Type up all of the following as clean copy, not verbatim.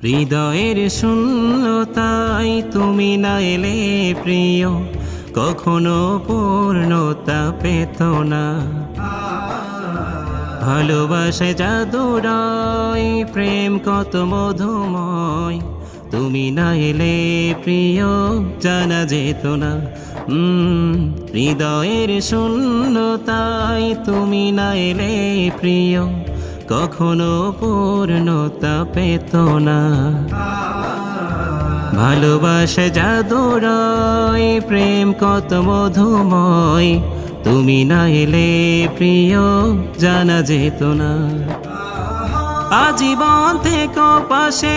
হৃদয়ের শূন্যতায় তুমি না এলে প্রিয়, কখনো পূর্ণতা পেত না। ভালোবাসে জাদুরয়, প্রেম কত মধুময়, তুমি না এলে প্রিয় জানা যেত না। হৃদয়ের শূন্যতায় তুমি না এলে প্রিয়, কখনো পূর্ণতা পেত না। ভালোবাসা জাদুরয়, প্রেম কত মধুময়, তুমি না এলে প্রিয় জানা যেত না। আজীবন থেকো পাশে,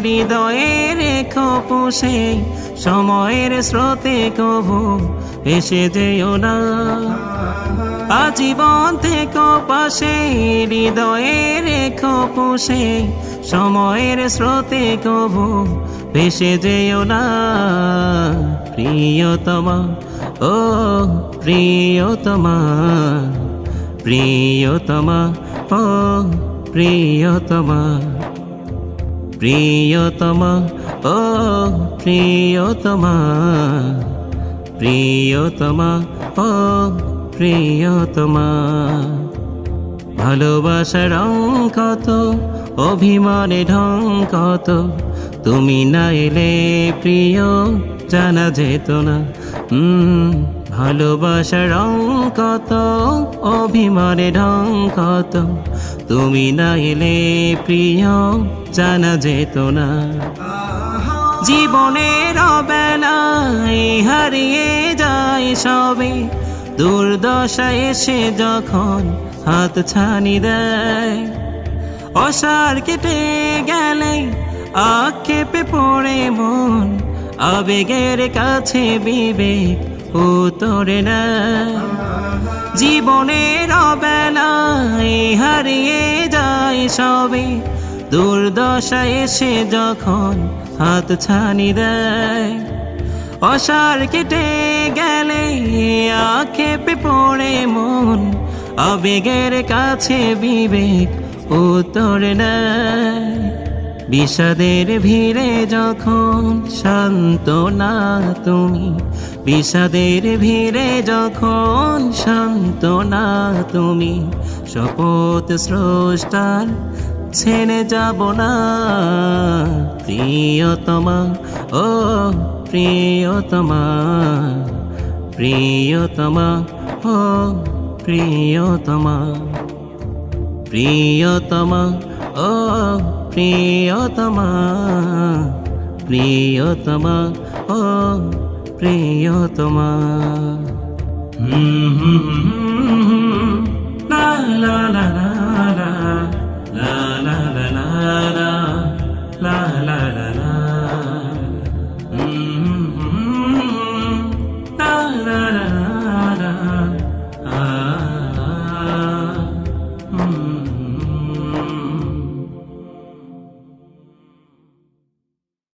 হৃদয়ে রেখো পুষে, সময়ের স্রোতে কবু এসে যেও না। আজীবন থেকো পাশে, হৃদয়ে রেখো পুষে, সময়ের স্রোতে কবু ভেসে যেও না। প্রিয়তমা, ও প্রিয়তমা, প্রিয়তমা, ও প্রিয়তমা, প্রিয়তমা, ও প্রিয়তমা, প্রিয়তমা, ও প্রিয়তমা। ভালোবাসার রং কত, অভিমানে ঢং কত, তুমি না এলে প্রিয় জানা যেত না। ভালোবাসার রং কত, অভিমানে ঢং কত, তুমি না এলে প্রিয় জানা যেত না। জীবনের বেলায় হারিয়ে যায় সবে, দুর্দশা এসে যখন হাত ছানি দেয়। অসার কেটে গেলে আক্ষেপে পড়ে মন, আবেগের কাছে বিবেক উতরে না। জীবনের বেলায় হারিয়ে যায় সবে, দুর্দশা এসে যখন হাত ছানি দেয়। অসার কেটে গেলে আক্ষেপে পড়ে মন, আবেগের কাছে বিবেক উতরে নেয়। বিষাদের ভিড়ে যখন সান্ত্বনা তুমি, বিষাদের ভিড়ে যখন সান্ত্বনা তুমি, শপথ স্রষ্টার ছেড়ে যাব না। প্রিয়তমা, ও প্রিয়তমা, প্রিয়তমা, ও প্রিয়তমা, প্রিয়তমা, ও প্রিয়তমা, প্রিয়তমা, ও প্রিয়তমা।